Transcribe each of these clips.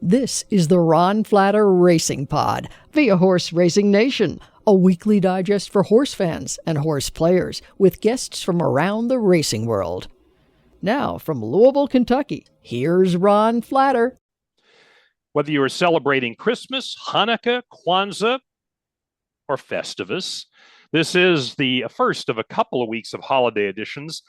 This is the Ron Flatter Racing Pod via Horse Racing Nation, a weekly digest for horse fans and horse players with guests from around the racing world. Now, from Louisville, Kentucky, here's Ron Flatter. Whether you are celebrating Christmas, Hanukkah, Kwanzaa, or Festivus, this is the first of a couple of weeks of holiday editions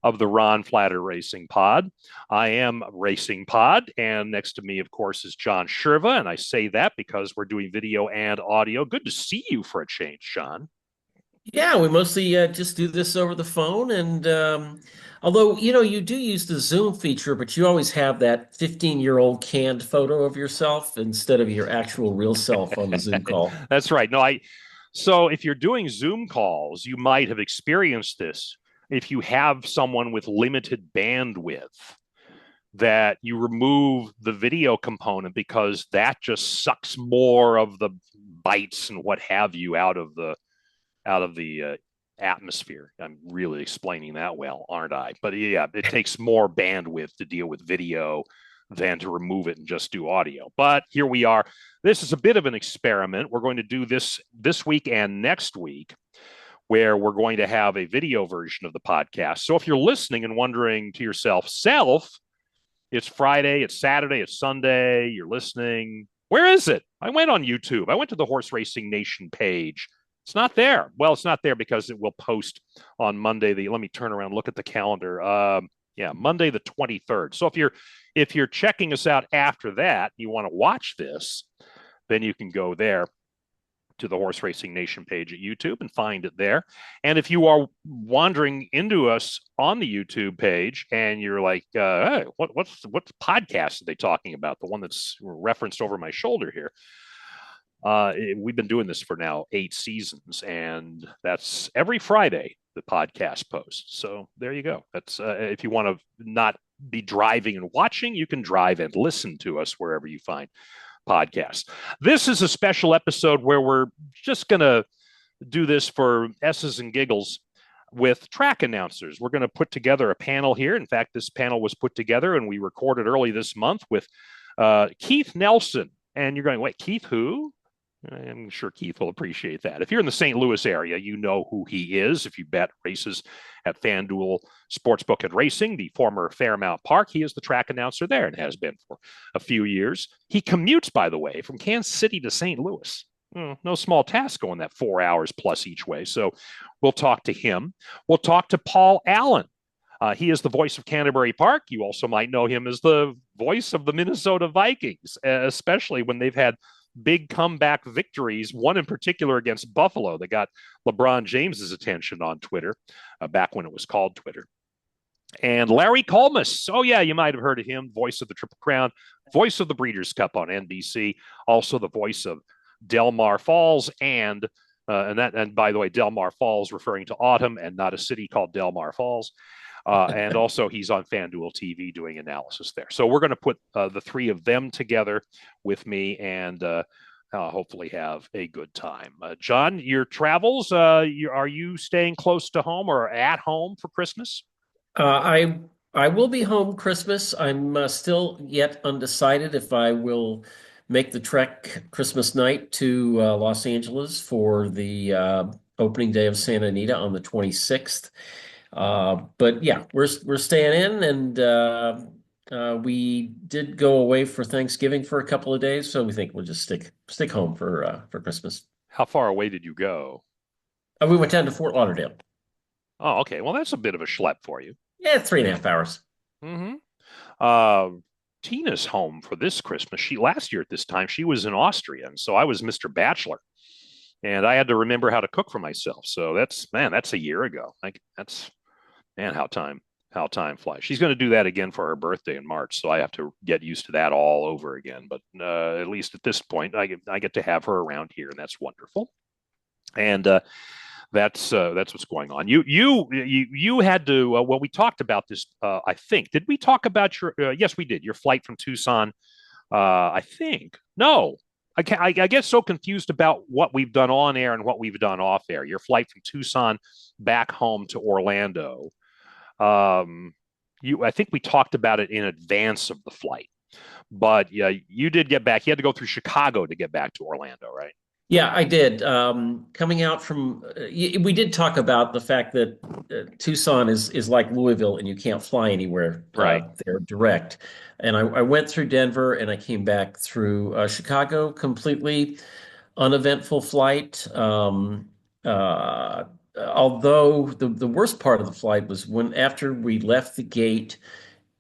of the Ron Flatter Racing Pod. I am Racing Pod, and next to me, of course, is John Sherva, and I say that because we're doing video and audio. Good to see you for a change, John. Yeah, we mostly just do this over the phone, and although, you do use the Zoom feature, but you always have that 15-year-old canned photo of yourself instead of your actual real self on the Zoom call. That's right. So if you're doing Zoom calls, you might have experienced this. If you have someone with limited bandwidth, that you remove the video component because that just sucks more of the bytes and what have you out of the atmosphere. I'm really explaining that well, aren't I? But yeah, it takes more bandwidth to deal with video than to remove it and just do audio. But here we are. This is a bit of an experiment. We're going to do this week and next week, where we're going to have a video version of the podcast. So if you're listening and wondering to yourself, it's Friday, it's Saturday, it's Sunday, you're listening, where is it? I went on YouTube. I went to the Horse Racing Nation page. It's not there. Well, it's not there because it will post on Monday. Let me turn around, look at the calendar. Monday the 23rd. So if you're checking us out after that, you want to watch this, then you can go there to the Horse Racing Nation page at YouTube and find it there. And if you are wandering into us on the YouTube page and you're like, hey, what podcast are they talking about? The one that's referenced over my shoulder here. We've been doing this for now 8 seasons, and that's every Friday the podcast posts. So there you go. That's if you want to not be driving and watching, you can drive and listen to us wherever you find podcasts. This is a special episode where we're just going to do this for S's and giggles with track announcers. We're going to put together a panel here. In fact, this panel was put together and we recorded early this month with Keith Nelson. And you're going, wait, Keith who? I'm sure Keith will appreciate that. If you're in the St. Louis area, you know who he is. If you bet races at FanDuel Sportsbook and Racing, the former Fairmount Park, he is the track announcer there and has been for a few years. He commutes, by the way, from Kansas City to St. Louis. No small task going that 4 hours plus each way. So we'll talk to him. We'll talk to Paul Allen. He is the voice of Canterbury Park. You also might know him as the voice of the Minnesota Vikings, especially when they've had big comeback victories, one in particular against Buffalo that got LeBron James's attention on Twitter, back when it was called Twitter. And Larry Collmus. Oh, yeah, you might have heard of him, voice of the Triple Crown, voice of the Breeders' Cup on NBC, also the voice of Del Mar Falls, and by the way, Del Mar Falls referring to autumn and not a city called Del Mar Falls. And also he's on FanDuel TV doing analysis there. So we're going to put the three of them together with me and hopefully have a good time. John, your travels, are you staying close to home or at home for Christmas? I will be home Christmas. I'm still yet undecided if I will make the trek Christmas night to Los Angeles for the opening day of Santa Anita on the 26th. But yeah, we're staying in, and we did go away for Thanksgiving for a couple of days, so we think we'll just stick home for Christmas. How far away did you go? We went down to Fort Lauderdale. Oh, okay. Well, that's a bit of a schlep for you. Yeah, 3.5 hours. Mm-hmm. Tina's home for this Christmas. Last year at this time, she was in Austria, and so I was Mr. Bachelor. And I had to remember how to cook for myself. So that's a year ago. How time flies. She's going to do that again for her birthday in March. So I have to get used to that all over again. But at least at this point, I get to have her around here, and that's wonderful. And that's what's going on. You had to. Well, we talked about this. I think. Did we talk about your? Yes, we did. Your flight from Tucson. I think. No. I get so confused about what we've done on air and what we've done off air. Your flight from Tucson back home to Orlando. I think we talked about it in advance of the flight, But yeah, you did get back. You had to go through Chicago to get back to Orlando, right? Yeah, I did. Coming out from, we did talk about the fact that Tucson is like Louisville, and you can't fly anywhere Right. there direct. And I went through Denver, and I came back through Chicago, completely uneventful flight. Although the worst part of the flight was when after we left the gate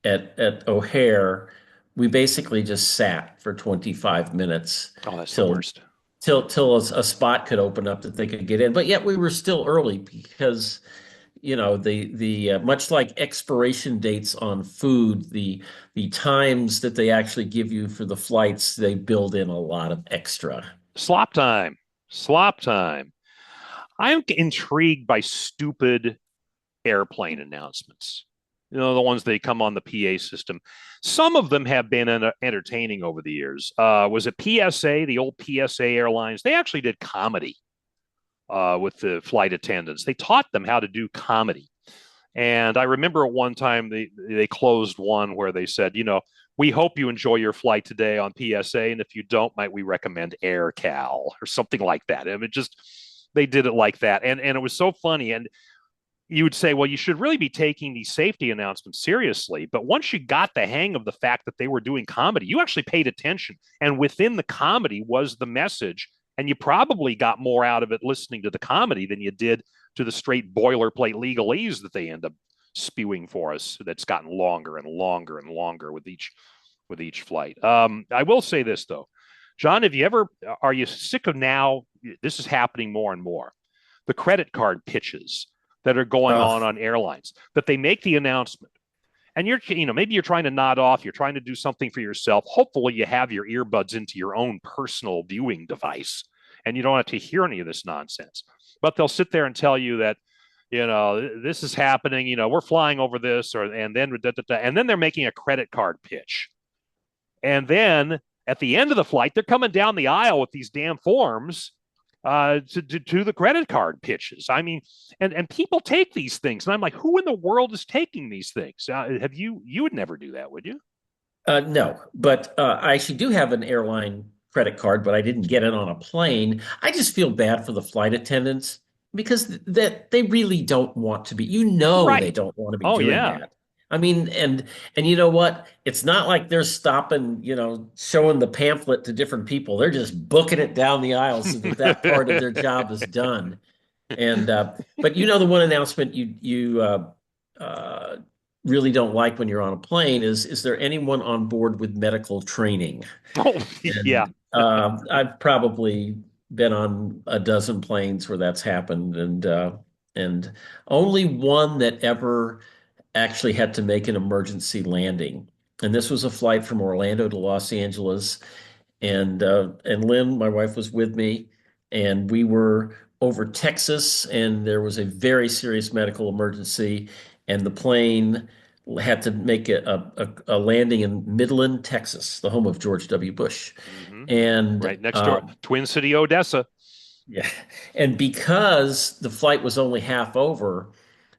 at O'Hare, we basically just sat for 25 minutes Oh, that's the till worst. till a spot could open up that they could get in. But yet we were still early because the much like expiration dates on food, the times that they actually give you for the flights, they build in a lot of extra. Slop time. Slop time. I'm intrigued by stupid airplane announcements. The ones that come on the PA system. Some of them have been entertaining over the years. Was it PSA, the old PSA Airlines? They actually did comedy with the flight attendants. They taught them how to do comedy. And I remember at one time they closed one where they said, we hope you enjoy your flight today on PSA. And if you don't, might we recommend AirCal or something like that. I mean, they did it like that. And it was so funny. And you would say, well, you should really be taking these safety announcements seriously. But once you got the hang of the fact that they were doing comedy, you actually paid attention. And within the comedy was the message. And you probably got more out of it listening to the comedy than you did to the straight boilerplate legalese that they end up spewing for us. That's gotten longer and longer and longer with each flight. I will say this, though. John, are you sick of now? This is happening more and more. The credit card pitches that are going on airlines, that they make the announcement. And maybe you're trying to nod off, you're trying to do something for yourself. Hopefully you have your earbuds into your own personal viewing device and you don't have to hear any of this nonsense. But they'll sit there and tell you that, this is happening, we're flying over this, and then they're making a credit card pitch. And then at the end of the flight, they're coming down the aisle with these damn forms to the credit card pitches. I mean, and people take these things, and I'm like, who in the world is taking these things? You would never do that, would you? No, but I actually do have an airline credit card, but I didn't get it on a plane. I just feel bad for the flight attendants because that they really don't want to be. Right. They don't want to be Oh, doing yeah. that. I mean, and you know what? It's not like they're stopping, showing the pamphlet to different people. They're just booking it down the aisle so that part of their job is done. And but the one announcement you really don't like when you're on a plane is there anyone on board with medical training? Oh, yeah. I've probably been on a dozen planes where that's happened, and only one that ever actually had to make an emergency landing. And this was a flight from Orlando to Los Angeles, and Lynn, my wife, was with me, and we were over Texas, and there was a very serious medical emergency, and the plane had to make a landing in Midland, Texas, the home of George W. Bush. Mm-hmm. And right next door, Twin City, Odessa. yeah. And because the flight was only half over,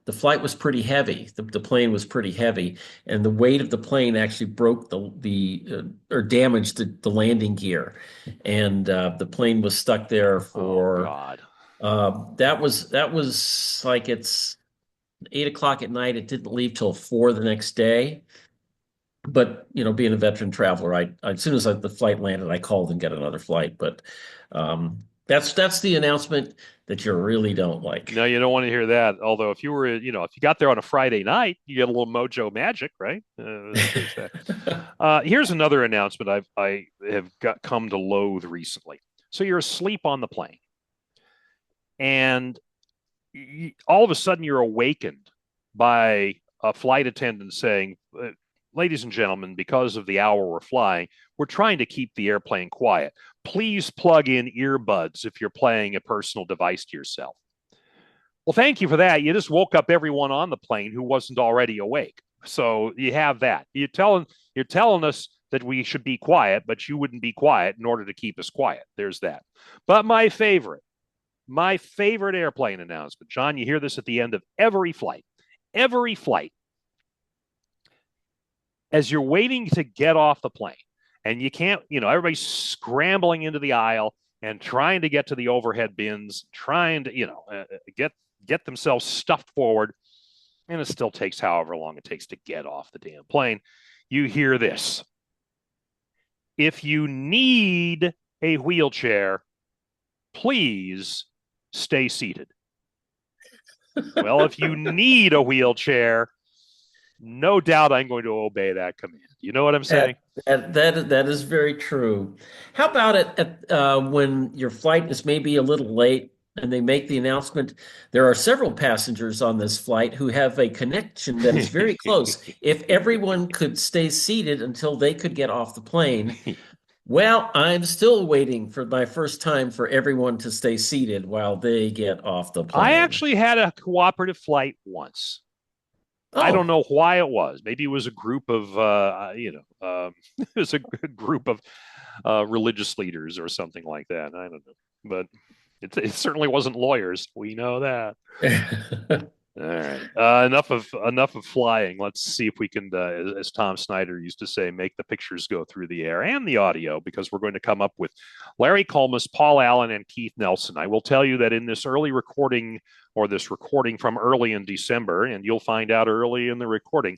the flight was pretty heavy. The plane was pretty heavy, and the weight of the plane actually broke or damaged the landing gear, and the plane was stuck there for. Oh, God. That was like it's 8 o'clock at night. It didn't leave till 4 the next day. But being a veteran traveler, I as soon as the flight landed, I called and got another flight. But that's the announcement that you really don't like. No, you don't want to hear that. Although if you got there on a Friday night, you get a little mojo magic, right? Here's another announcement I have come to loathe recently. So you're asleep on the plane, and all of a sudden you're awakened by a flight attendant saying, ladies and gentlemen, because of the hour we're flying, we're trying to keep the airplane quiet. Please plug in earbuds if you're playing a personal device to yourself. Well, thank you for that. You just woke up everyone on the plane who wasn't already awake. So you have that. You're telling us that we should be quiet, but you wouldn't be quiet in order to keep us quiet. There's that. But my favorite airplane announcement, John, you hear this at the end of every flight. Every flight. As you're waiting to get off the plane, And you can't, everybody's scrambling into the aisle and trying to get to the overhead bins, trying to, get themselves stuffed forward. And it still takes however long it takes to get off the damn plane. You hear this. If you need a wheelchair, please stay seated. Well, if you need a wheelchair, no doubt I'm going to obey that command. You know what I'm saying? That is very true. How about it when your flight is maybe a little late and they make the announcement, there are several passengers on this flight who have a connection that is very close. If everyone could stay seated until they could get off the plane, well, I'm still waiting for my first time for everyone to stay seated while they get off the plane. I actually had a cooperative flight once. Oh. I don't know why it was. Maybe it was a group of, it was a group of religious leaders or something like that. I don't know, but it certainly wasn't lawyers. We know that. All right. Enough of flying. Let's see if we can, as Tom Snyder used to say, make the pictures go through the air and the audio, because we're going to come up with Larry Collmus, Paul Allen, and Keith Nelson. I will tell you that in this early recording, or this recording from early in December, and you'll find out early in the recording,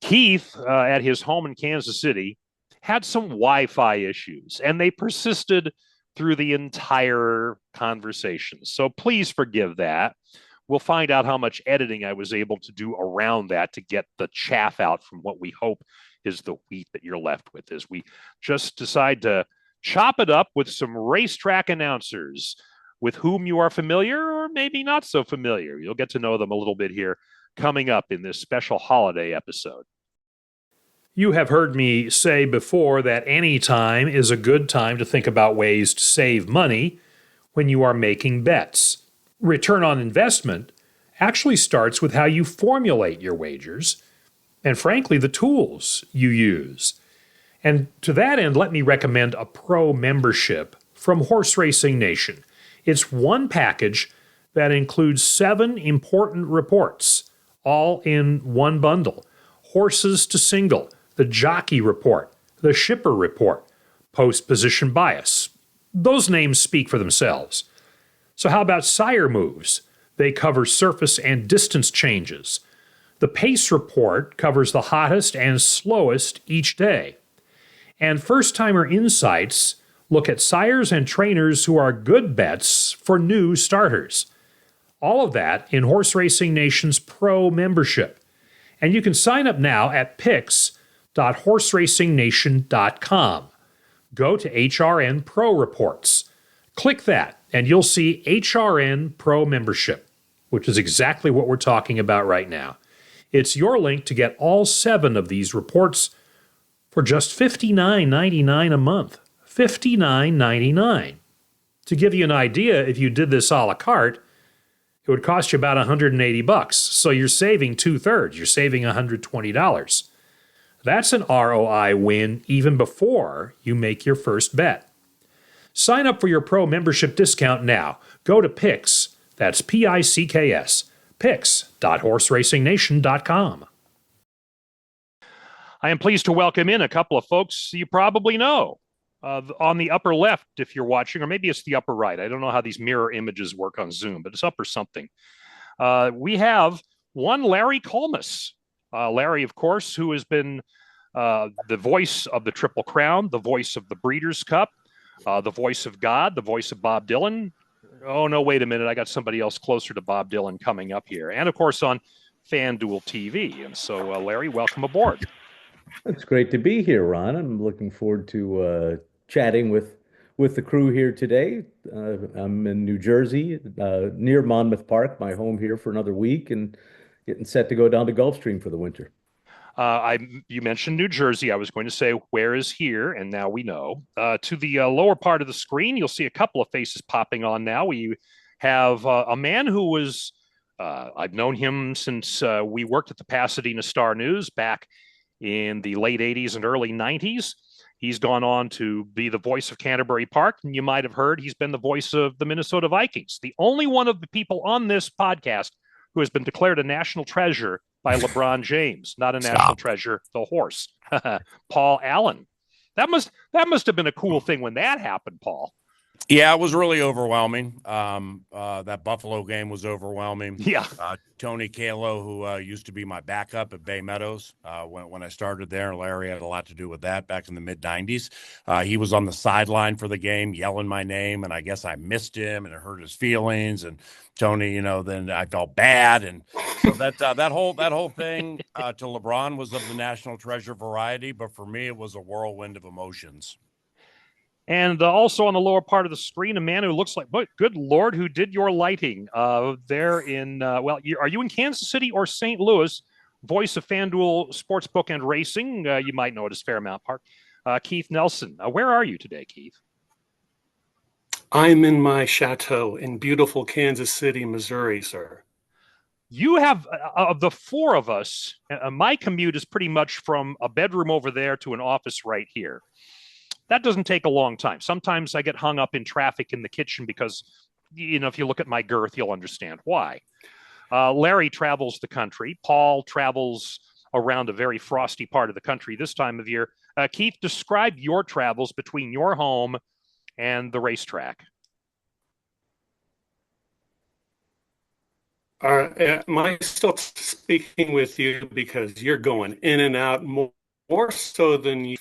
Keith, at his home in Kansas City, had some Wi-Fi issues, and they persisted through the entire conversation. So please forgive that. We'll find out how much editing I was able to do around that to get the chaff out from what we hope is the wheat that you're left with, as we just decide to chop it up with some racetrack announcers with whom you are familiar or maybe not so familiar. You'll get to know them a little bit here coming up in this special holiday episode. You have heard me say before that any time is a good time to think about ways to save money when you are making bets. Return on investment actually starts with how you formulate your wagers and, frankly, the tools you use. And to that end, let me recommend a pro membership from Horse Racing Nation. It's one package that includes 7 important reports, all in one bundle. Horses to single, the jockey report, the shipper report, post-position bias. Those names speak for themselves. So how about sire moves? They cover surface and distance changes. The pace report covers the hottest and slowest each day. And first-timer insights look at sires and trainers who are good bets for new starters. All of that in Horse Racing Nation's Pro membership. And you can sign up now at picks.horseracingnation.com. Go to HRN Pro Reports. Click that, and you'll see HRN Pro membership, which is exactly what we're talking about right now. It's your link to get all 7 of these reports for just $59.99 a month. $59.99. To give you an idea, if you did this a la carte, it would cost you about $180. So you're saving 2/3. You're saving $120. That's an ROI win even before you make your first bet. Sign up for your pro membership discount now. Go to Picks, that's P-I-C-K-S, picks.horseracingnation.com. I am pleased to welcome in a couple of folks you probably know. On the upper left, if you're watching, or maybe it's the upper right. I don't know how these mirror images work on Zoom, but it's up or something. We have one Larry Collmus. Larry, of course, who has been the voice of the Triple Crown, the voice of the Breeders' Cup, the voice of God, the voice of Bob Dylan. Oh, no, wait a minute. I got somebody else closer to Bob Dylan coming up here. And, of course, on FanDuel TV. And so, Larry, welcome aboard. It's great to be here, Ron. I'm looking forward to chatting with the crew here today. I'm in New Jersey, near Monmouth Park, my home here for another week, and getting set to go down to Gulfstream for the winter. You mentioned New Jersey. I was going to say, where is here? And now we know. To the lower part of the screen, you'll see a couple of faces popping on now. We have a man who was, I've known him since we worked at the Pasadena Star News back in the late 80s and early 90s. He's gone on to be the voice of Canterbury Park. And you might have heard he's been the voice of the Minnesota Vikings, the only one of the people on this podcast who has been declared a national treasure by LeBron James, not a national treasure, the horse. Paul Allen. That must have been a cool thing when that happened, Paul. Yeah, it was really overwhelming. That Buffalo game was overwhelming. Yeah. Tony Kalo, who used to be my backup at Bay Meadows when I started there, Larry had a lot to do with that back in the mid-'90s. He was on the sideline for the game yelling my name, and I guess I missed him, and it hurt his feelings. And Tony, then I felt bad. And so that whole thing to LeBron was of the national treasure variety, but for me, it was a whirlwind of emotions. And also on the lower part of the screen, a man who looks like, but good Lord, who did your lighting there in, are you in Kansas City or St. Louis? Voice of FanDuel Sportsbook and Racing. You might know it as Fairmount Park. Keith Nelson. Where are you today, Keith? I'm in my chateau in beautiful Kansas City, Missouri, sir. You have, of the four of us, my commute is pretty much from a bedroom over there to an office right here. That doesn't take a long time. Sometimes I get hung up in traffic in the kitchen because, if you look at my girth, you'll understand why. Larry travels the country. Paul travels around a very frosty part of the country this time of year. Keith, describe your travels between your home and the racetrack. Am I still speaking with you because you're going in and out more so than you?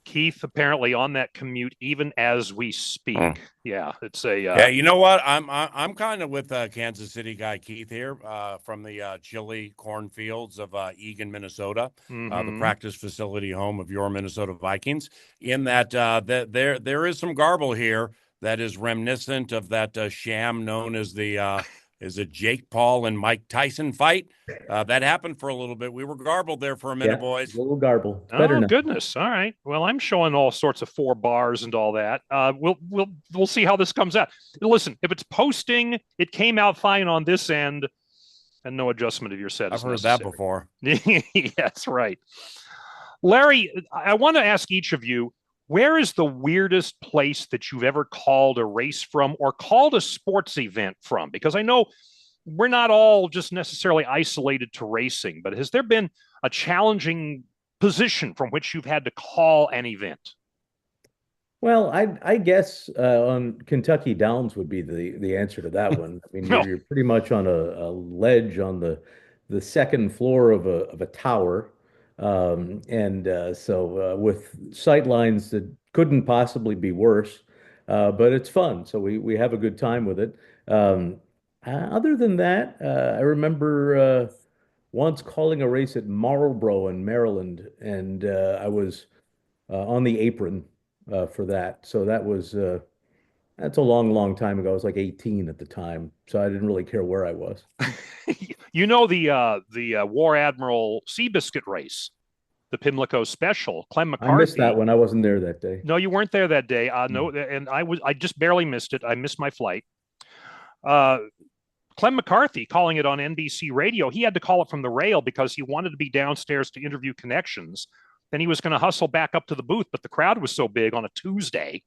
Keith apparently on that commute even as we speak. Yeah, it's a yeah. You know what? I'm kind of with Kansas City guy Keith here from the chilly cornfields of Eagan, Minnesota, the practice facility home of your Minnesota Vikings. In that there is some garble here that is reminiscent of that sham known as the Jake Paul and Mike Tyson fight. That happened for a little bit. We were garbled there for a minute, boys. A little garble. Oh, goodness. All right. Well, I'm showing all sorts of 4 bars and all that. We'll see how this comes out. Listen, if it's posting, it came out fine on this end, and no adjustment of your set. I've heard that before. That's right. Larry, I want to ask each of you, where is the weirdest place that you've ever called a race from or called a sports event from? Because I know we're not all just necessarily isolated to racing, but has there been a challenging position from which you've had to call an event? Well, I guess on Kentucky Downs would be the answer to that one. I mean, you're pretty much on a ledge on the second floor of a tower. So with sight lines that couldn't possibly be worse, but it's fun. So we have a good time with it. Other than that, I remember once calling a race at Marlboro in Maryland, and I was on the apron for that. So that's a long time ago. I was like 18 at the time, so I didn't really care where I was. The War Admiral Seabiscuit race, the Pimlico Special. Clem McCarthy. I missed that one. I wasn't there that day. No, you weren't there that day. No, and I just barely missed it. I missed my flight. Clem McCarthy calling it on NBC radio. He had to call it from the rail because he wanted to be downstairs to interview connections. Then he was going to hustle back up to the booth, but the crowd was so big on a Tuesday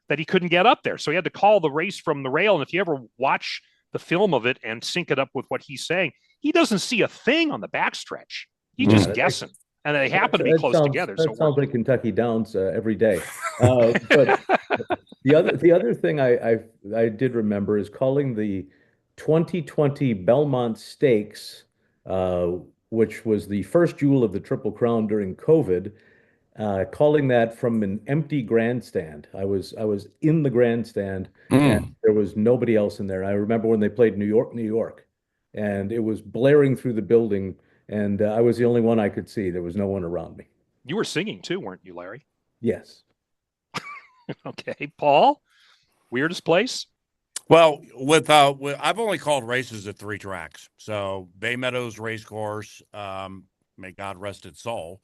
that he couldn't get up there. So he had to call the race from the rail. And if you ever watch the film of it and sync it up with what he's saying, he doesn't see a thing on the backstretch. He's just guessing. And they happen to be close together. That sounds like Kentucky Downs every day. But the other thing I did remember is calling the 2020 Belmont Stakes, which was the first jewel of the Triple Crown during COVID. Calling that from an empty grandstand. I was in the grandstand and there was nobody else in there. I remember when they played New York, and it was blaring through the building, and I was the only one I could see. There was no one around me. You were singing too, weren't you, Larry? Yes. Okay, Paul, weirdest place? Well, I've only called races at 3 tracks. So Bay Meadows Racecourse, may God rest its soul,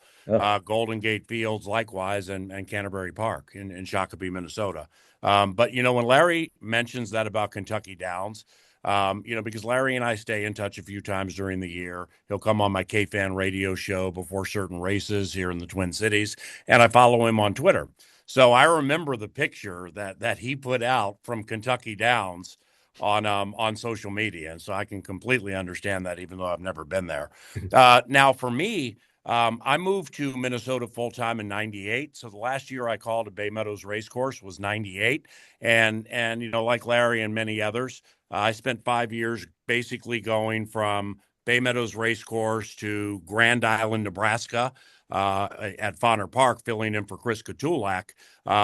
Golden Gate Fields likewise, and Canterbury Park in Shakopee, Minnesota. But, when Larry mentions that about Kentucky Downs, because Larry and I stay in touch a few times during the year. He'll come on my K-Fan radio show before certain races here in the Twin Cities, and I follow him on Twitter. So I remember the picture that he put out from Kentucky Downs on social media, and so I can completely understand that, even though I've never been there. Now, for me, I moved to Minnesota full-time in 98. So the last year I called at Bay Meadows Racecourse was 98. And like Larry and many others, I spent 5 years basically going from Bay Meadows Racecourse to Grand Island, Nebraska, at Fairmount Park, filling in for Chris Katulak,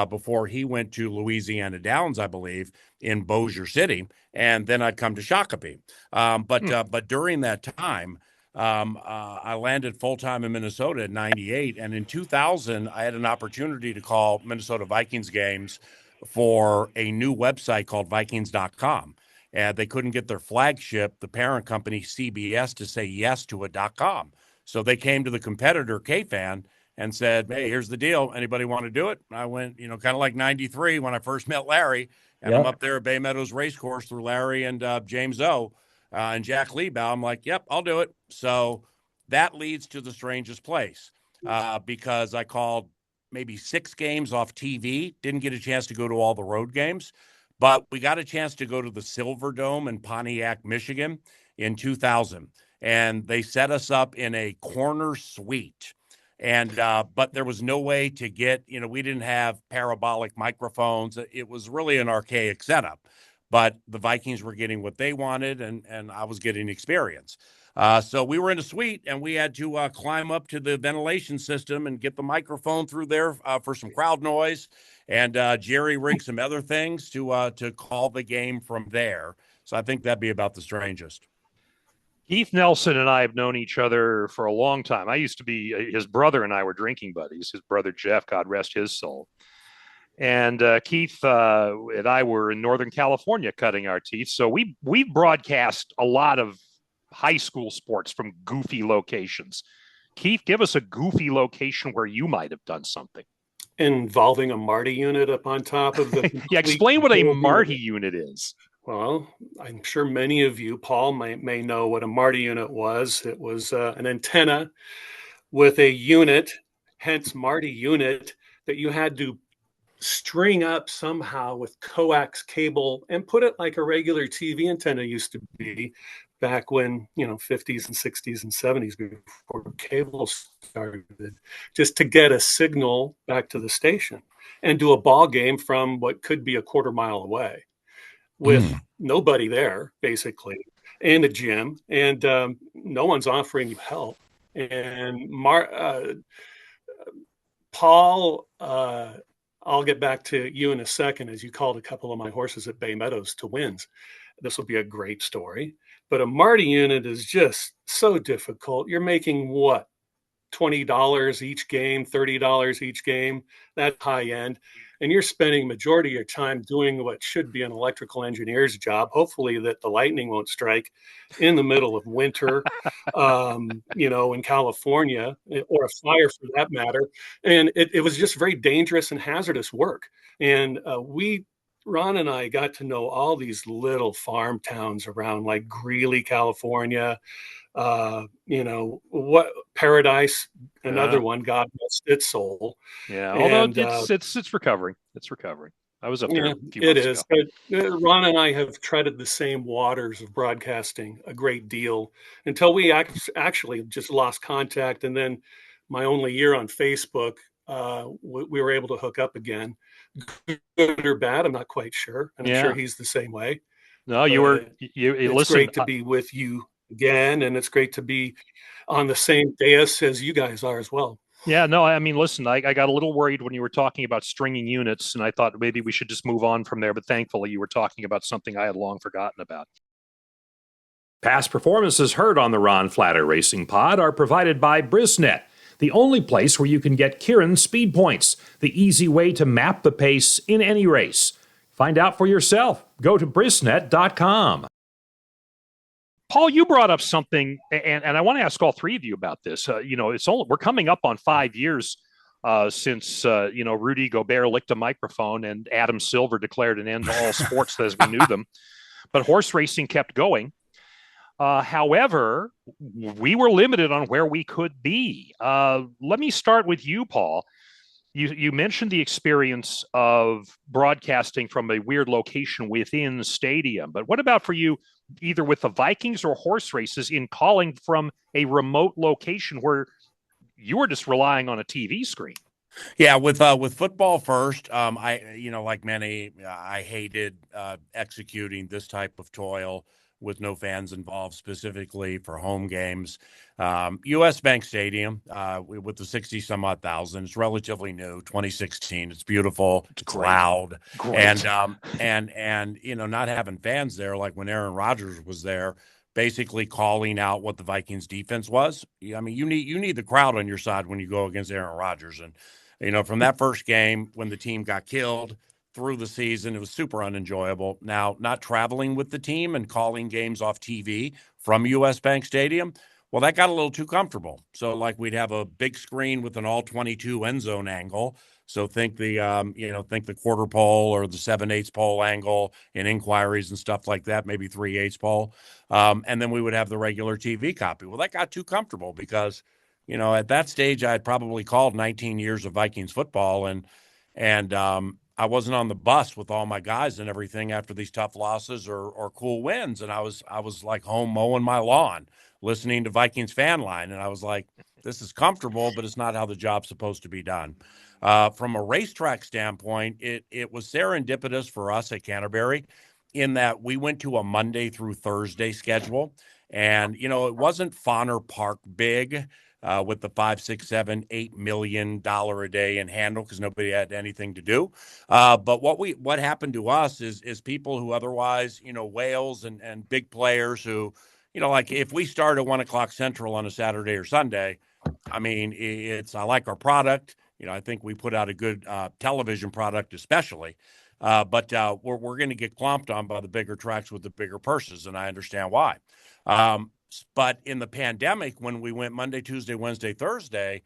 before he went to Louisiana Downs, I believe, in Bossier City. And then I'd come to Shakopee. But during that time, I landed full-time in Minnesota in 98. And in 2000, I had an opportunity to call Minnesota Vikings games for a new website called Vikings.com. And they couldn't get their flagship, the parent company, CBS, to say yes to a .com. So they came to the competitor, KFan, and said, hey, here's the deal. Anybody want to do it? I went, kind of like 93 when I first met Larry. And I'm up there at Bay Meadows Racecourse through Larry and James O. And Jack Liebau. I'm like, yep, I'll do it. So that leads to the strangest place, because I called maybe 6 games off TV, didn't get a chance to go to all the road games, but we got a chance to go to the Silver Dome in Pontiac, Michigan in 2000. And they set us up in a corner suite. And but there was no way to get, we didn't have parabolic microphones. It was really an archaic setup. But the Vikings were getting what they wanted, and I was getting experience. So we were in a suite, and we had to climb up to the ventilation system and get the microphone through there for some crowd noise, and jerry rig some other things to call the game from there. So I think that'd be about the strangest. Keith Nelson and I have known each other for a long time. I used to be his brother, and I were drinking buddies. His brother Jeff, God rest his soul. And Keith and I were in Northern California cutting our teeth. So we broadcast a lot of high school sports from goofy locations. Keith, give us a goofy location where you might have done something. Involving a Marty unit up on top of the... Yeah, explain what a Marty unit is. Well, I'm sure many of you, Paul, may know what a Marty unit was. It was an antenna with a unit, hence Marty unit, that you had to string up somehow with coax cable and put it like a regular TV antenna used to be back when, 50s and 60s and 70s before cable started, just to get a signal back to the station and do a ball game from what could be a quarter mile away with nobody there, basically, and a gym, and no one's offering you help. And Paul, I'll get back to you in a second, as you called a couple of my horses at Bay Meadows to wins. This will be a great story. But a Marty unit is just so difficult. You're making what? $20 each game, $30 each game. That's high end. And you're spending majority of your time doing what should be an electrical engineer's job. Hopefully that the lightning won't strike in the middle of winter, in California, or a fire for that matter. And it was just very dangerous and hazardous work. And Ron and I got to know all these little farm towns around, like Greeley, California, Paradise, another one, God rest its soul. Yeah, although it's recovering. It's recovering. I was up there a few months ago. But Ron and I have treaded the same waters of broadcasting a great deal until we actually just lost contact. And then my only year on Facebook, we were able to hook up again. Good or bad, I'm not quite sure. And I'm sure he's the same way. No, it's great to be with you again, and it's great to be on the same dais as you guys are as well. Yeah, no, I mean, listen, I got a little worried when you were talking about stringing units, and I thought maybe we should just move on from there, but thankfully you were talking about something I had long forgotten about. Past performances heard on the Ron Flatter Racing Pod are provided by Brisnet, the only place where you can get Kieran speed points, the easy way to map the pace in any race. Find out for yourself. Go to brisnet.com. Paul, you brought up something, and I want to ask all three of you about this. We're coming up on 5 years since Rudy Gobert licked a microphone and Adam Silver declared an end to all sports as we knew them. But horse racing kept going. However, we were limited on where we could be. Let me start with you, Paul. You mentioned the experience of broadcasting from a weird location within the stadium, but what about for you, either with the Vikings or horse races, in calling from a remote location where you were just relying on a TV screen. Yeah, with football first, like many, I hated executing this type of toil with no fans involved, specifically for home games. U.S. Bank Stadium, with the 60 some odd thousand, it's relatively new, 2016. It's beautiful, it's loud, Great. and not having fans there, like when Aaron Rodgers was there, basically calling out what the Vikings defense was. I mean, you need the crowd on your side when you go against Aaron Rodgers. And from that first game when the team got killed through the season, it was super unenjoyable. Now, not traveling with the team and calling games off TV from US Bank Stadium, well, that got a little too comfortable. So, like, we'd have a big screen with an all 22 end zone angle. So think the quarter pole or the 7/8 pole angle in inquiries and stuff like that, maybe 3/8 pole. And then we would have the regular TV copy. Well, that got too comfortable because at that stage, I had probably called 19 years of Vikings football, and I wasn't on the bus with all my guys and everything after these tough losses or cool wins, and I was like home mowing my lawn, listening to Vikings Fan Line, and I was like, this is comfortable, but it's not how the job's supposed to be done. From a racetrack standpoint, it was serendipitous for us at Canterbury in that we went to a Monday through Thursday schedule, and it wasn't Fairmount Park big. With the $5, $6, $7, $8 million a day in handle because nobody had anything to do. But what happened to us is people who otherwise, whales and big players who, like if we start at 1:00 Central on a Saturday or Sunday, I mean, I like our product. I think we put out a good television product, especially. But we're going to get clomped on by the bigger tracks with the bigger purses, and I understand why. But in the pandemic, when we went Monday, Tuesday, Wednesday, Thursday,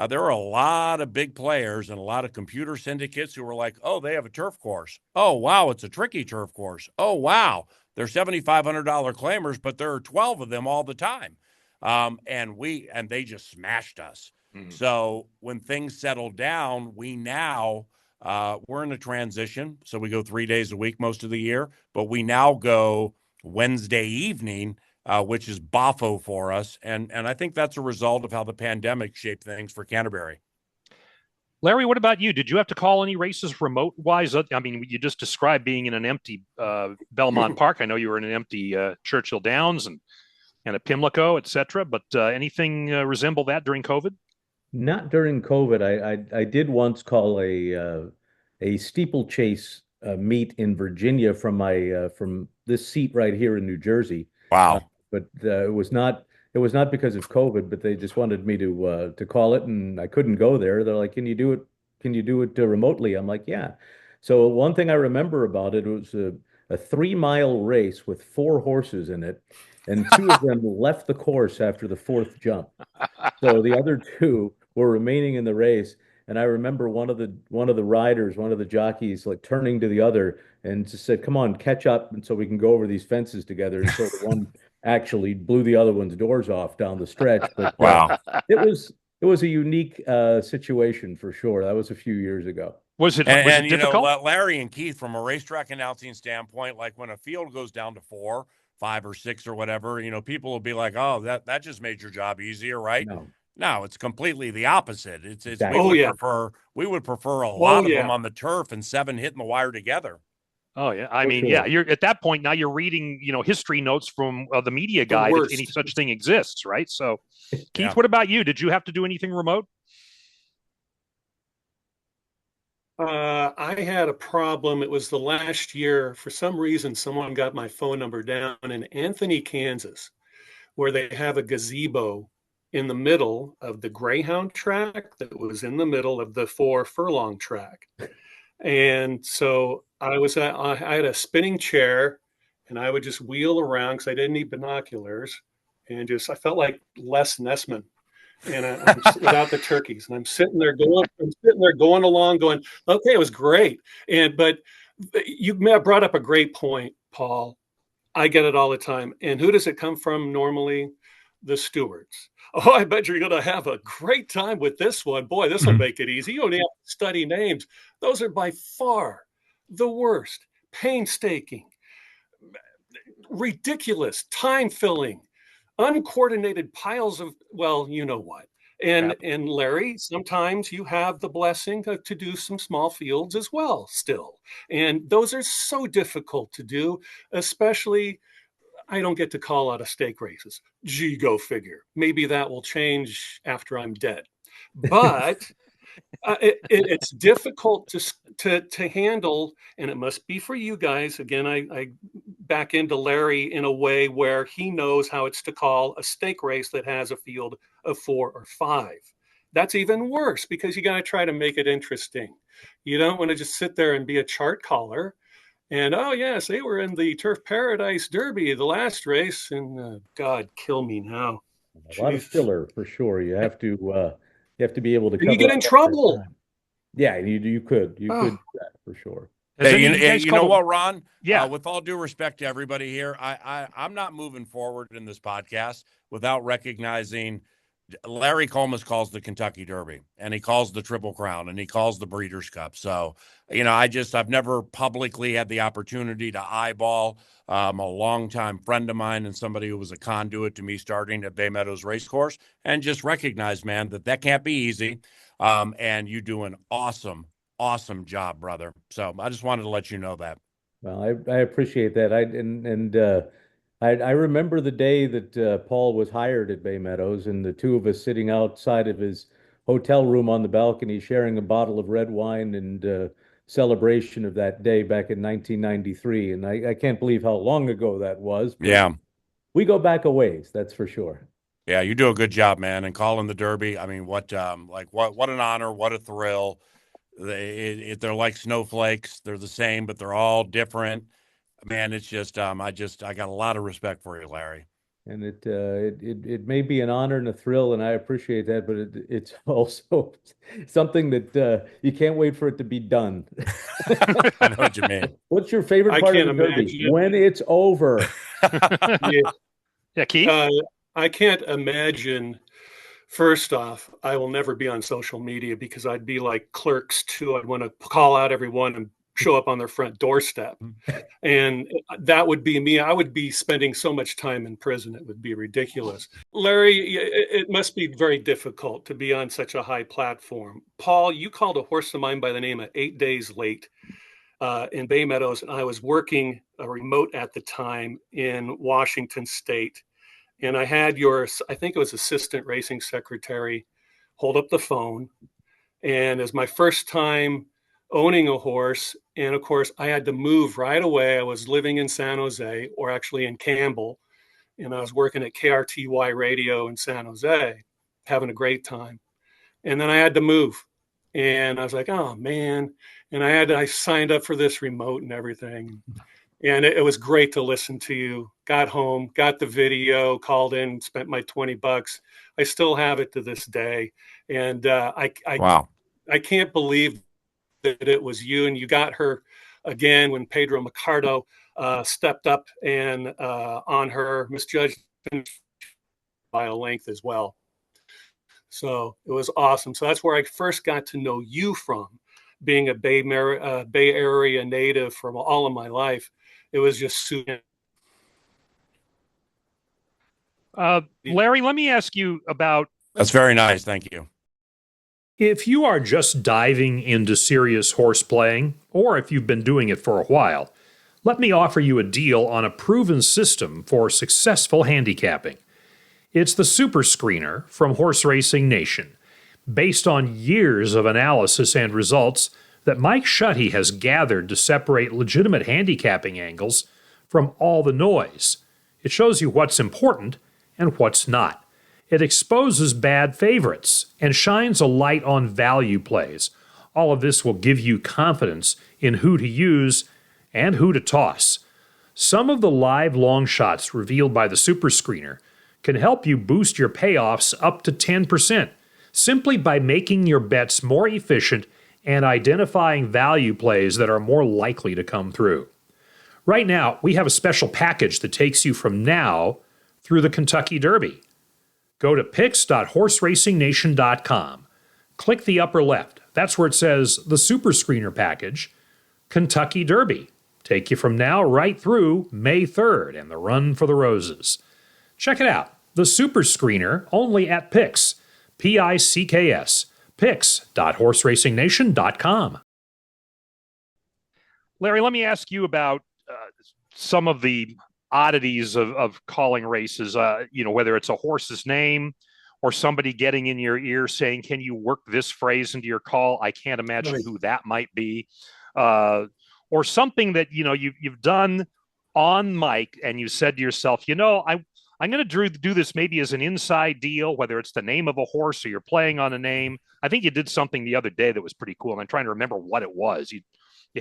there were a lot of big players and a lot of computer syndicates who were like, oh, they have a turf course. Oh, wow, it's a tricky turf course. Oh, wow, they're $7,500 claimers, but there are 12 of them all the time. And they just smashed us. Mm-hmm. So when things settled down, we're in a transition. So we go 3 days a week most of the year, but we now go Wednesday evening, which is Boffo for us. And I think that's a result of how the pandemic shaped things for Canterbury. Larry, what about you? Did you have to call any races remote-wise? I mean, you just described being in an empty Belmont Park. I know you were in an empty Churchill Downs and at Pimlico, et cetera. But anything resemble that during COVID? Not during COVID. I did once call a steeplechase meet in Virginia from this seat right here in New Jersey. Wow. But it was not because of COVID, but they just wanted me to call it, and I couldn't go there. They're like, "Can you do it? Can you do it remotely?" I'm like, "Yeah." So one thing I remember about it was a 3-mile race with 4 horses in it, and 2 of them left the course after the 4th jump. So the other 2 were remaining in the race. And I remember one of the riders, one of the jockeys, like turning to the other and just said, "Come on, catch up, and so we can go over these fences together." And so the one actually blew the other one's doors off down the stretch. But wow, it was a unique situation for sure. That was a few years ago. Was it difficult? Larry and Keith, from a racetrack announcing standpoint, like when a field goes down to 4, 5, or 6 or whatever, people will be like, "Oh, that just made your job easier, right?" No, it's completely the opposite. It's exactly. We would prefer a lot of them on the turf and 7 hitting the wire together. Oh yeah, I mean, yeah. You're at that point now. You're reading, history notes from the media guide if any such thing exists, right? So, Keith, what about you? Did you have to do anything remote? I had a problem. It was the last year. For some reason, someone got my phone number down in Anthony, Kansas, where they have a gazebo in the middle of the Greyhound track that was in the middle of the 4 furlong track. And so I had a spinning chair, and I would just wheel around because I didn't need binoculars, and I felt like Les Nessman, and I'm without the turkeys, and I'm sitting there going along, going, okay, it was great. But you brought up a great point, Paul. I get it all the time. And who does it come from normally? The stewards. Oh, I bet you're going to have a great time with this one. Boy, this will make it easy. You don't even have to study names. Those are by far the worst. Painstaking, ridiculous, time-filling, uncoordinated piles of, well, you know what. And Larry, sometimes you have the blessing to do some small fields as well still. And those are so difficult to do, especially I don't get to call out of stake races. Gee, go figure. Maybe that will change after I'm dead. But it's difficult to handle, and it must be for you guys. Again, I back into Larry in a way where he knows how it's to call a stake race that has a field of 4 or 5. That's even worse because you got to try to make it interesting. You don't want to just sit there and be a chart caller. And oh yes, they were in the Turf Paradise Derby, the last race, and God, kill me now. A lot of filler for sure. You have to be able to. And you get in trouble. Yeah, you could do that for sure. Hey, you know what, Ron? Yeah. With all due respect to everybody here, I'm not moving forward in this podcast without recognizing Larry Collmus calls the Kentucky Derby, and he calls the Triple Crown, and he calls the Breeders' Cup. So, I've never publicly had the opportunity to eyeball a longtime friend of mine and somebody who was a conduit to me starting at Bay Meadows Racecourse, and just recognize, man, that can't be easy. And you do an awesome job, brother. So I just wanted to let you know that. Well, I appreciate that. I remember the day that Paul was hired at Bay Meadows, and the two of us sitting outside of his hotel room on the balcony, sharing a bottle of red wine and celebration of that day back in 1993. And I can't believe how long ago that was. Yeah, we go back a ways, that's for sure. Yeah, you do a good job, man. And calling the Derby, I mean, what an honor, what a thrill. They're like snowflakes. They're the same, but they're all different. Man, it's just, I got a lot of respect for you, Larry. And it may be an honor and a thrill, and I appreciate that, but it's also something that you can't wait for it to be done. I know what you mean. What's your favorite part of the Derby? When it's over. Yeah, Keith? I can't imagine. First off, I will never be on social media because I'd be like Clerks too. I'd want to call out everyone and show up on their front doorstep. And that would be me. I would be spending so much time in prison. It would be ridiculous. Larry, it must be very difficult to be on such a high platform. Paul, you called a horse of mine by the name of 8 Days Late in Bay Meadows. And I was working a remote at the time in Washington State. And I had I think it was assistant racing secretary, hold up the phone. And as my first time owning a horse, and of course I had to move right away. I was living in San Jose, or actually in Campbell, and I was working at KRTY radio in San Jose, having a great time. And then I had to move. And I was like, oh man. And I signed up for this remote and everything. And it was great to listen to you. Got home, got the video, called in, spent my $20. I still have it to this day. And Wow. I can't believe that it was you. And you got her again when Pedro Micardo stepped up and on her, misjudged by a length as well. So it was awesome. So that's where I first got to know you from, being a Bay Area native from all of my life. It was just super. Larry, let me ask you about. That's very nice. Thank you. If you are just diving into serious horse playing, or if you've been doing it for a while, let me offer you a deal on a proven system for successful handicapping. It's the Super Screener from Horse Racing Nation, based on years of analysis and results that Mike Schutte has gathered to separate legitimate handicapping angles from all the noise. It shows you what's important and what's not. It exposes bad favorites and shines a light on value plays. All of this will give you confidence in who to use and who to toss. Some of the live long shots revealed by the Super Screener can help you boost your payoffs up to 10% simply by making your bets more efficient and identifying value plays that are more likely to come through. Right now, we have a special package that takes you from now through the Kentucky Derby. Go to picks.horseracingnation.com. Click the upper left. That's where it says the Super Screener package, Kentucky Derby. Take you from now right through May 3rd and the Run for the Roses. Check it out. The Super Screener only at Picks. PICKS. picks.horseраcingnation.com. Larry, let me ask you about some of the oddities of calling races, whether it's a horse's name or somebody getting in your ear saying, can you work this phrase into your call? I can't imagine who that might be. Or something that, you've done on mic and you said to yourself, I'm going to do this maybe as an inside deal, whether it's the name of a horse or you're playing on a name. I think you did something the other day that was pretty cool, and I'm trying to remember what it was. You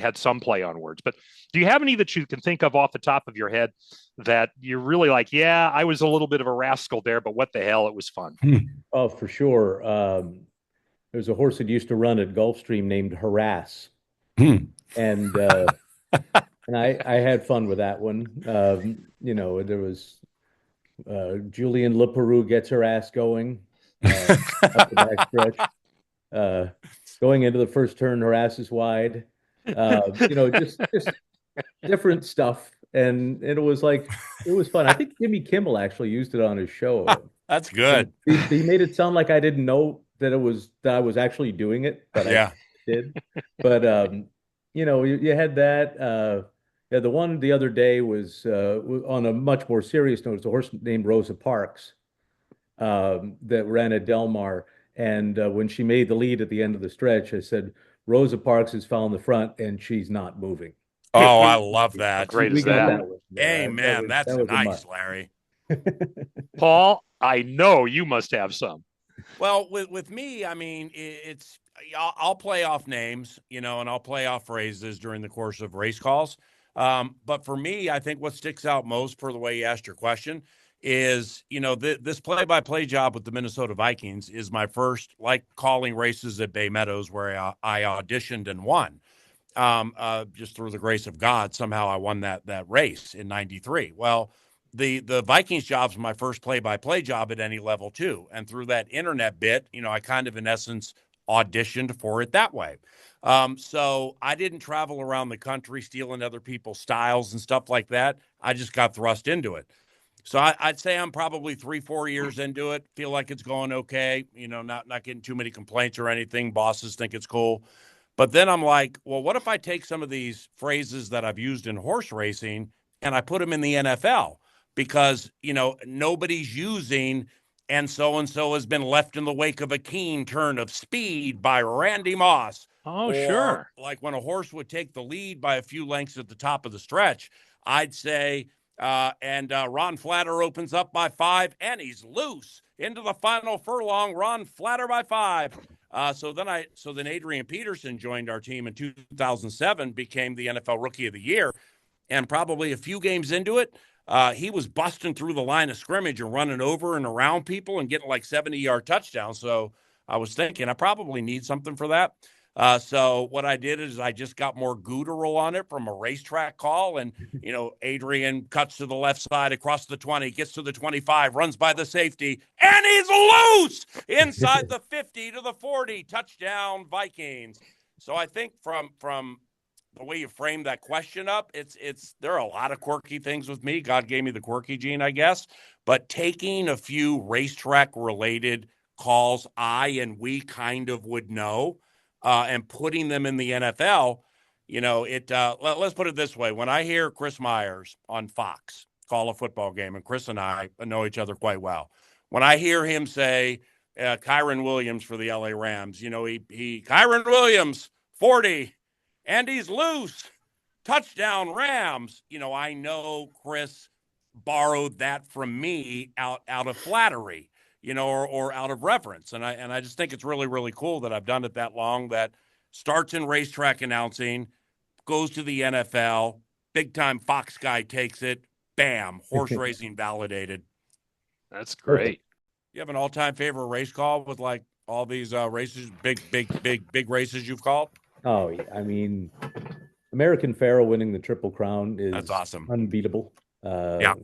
had some play on words, but do you have any that you can think of off the top of your head that you're really like, yeah, I was a little bit of a rascal there, but what the hell, it was fun? Oh, for sure. There's a horse that used to run at Gulfstream named Harass. And I had fun with that one. There was Julian LePeroux gets her ass going up the back stretch. Going into the first turn, her ass is wide. Just different stuff. And it was fun. I think Jimmy Kimmel actually used it on his show. That's good. He made it sound like I didn't know that I was actually doing it, but I did. But you had that. The one the other day was on a much more serious note. It's a horse named Rosa Parks that ran at Del Mar. And when she made the lead at the end of the stretch, I said, Rosa Parks is found the front and she's not moving. Oh, I love that. How great is that? Amen. That's nice, Larry. Paul, I know you must have some. Well, with me, I mean, I'll play off names, and I'll play off phrases during the course of race calls. But for me, I think what sticks out most, per the way you asked your question, is, this play-by-play job with the Minnesota Vikings is my first, calling races at Bay Meadows, where I auditioned and won. Just through the grace of God, somehow I won that race in '93. Well, the Vikings job's my first play-by-play job at any level too. And through that internet bit, I kind of in essence auditioned for it that way. So I didn't travel around the country stealing other people's styles and stuff like that. I just got thrust into it. So I'd say I'm probably 3-4 years into it. Feel like it's going okay. Not getting too many complaints or anything. Bosses think it's cool. But then I'm like, well, what if I take some of these phrases that I've used in horse racing and I put them in the NFL? Because, nobody's using, and so has been left in the wake of a keen turn of speed by Randy Moss. Oh, sure. Like when a horse would take the lead by a few lengths at the top of the stretch, I'd say, Ron Flatter opens up by 5 and he's loose into the final furlong. Ron Flatter by 5. So then Adrian Peterson joined our team in 2007, became the NFL Rookie of the Year, and probably a few games into it, he was busting through the line of scrimmage and running over and around people and getting like 70-yard touchdowns. So I was thinking I probably need something for that. So what I did is I just got more guttural on it from a racetrack call. And, Adrian cuts to the left side across the 20, gets to the 25, runs by the safety, and he's loose inside the 50 to the 40. Touchdown, Vikings. So I think from the way you framed that question up, there are a lot of quirky things with me. God gave me the quirky gene, I guess. But taking a few racetrack-related calls I and we kind of would know, and putting them in the NFL, let's put it this way. When I hear Chris Myers on Fox call a football game, and Chris and I know each other quite well, when I hear him say Kyron Williams for the LA Rams, Kyron Williams, 40, and he's loose, touchdown Rams, I know Chris borrowed that from me out of flattery. Or out of reverence. And I just think it's really, really cool that I've done it that long, that starts in racetrack announcing, goes to the NFL, big time Fox guy takes it, bam, horse racing validated. That's great. You have an all-time favorite race call with like all these races, big races you've called? Oh, I mean, American Pharoah winning the Triple Crown is That's awesome. Unbeatable. Yeah.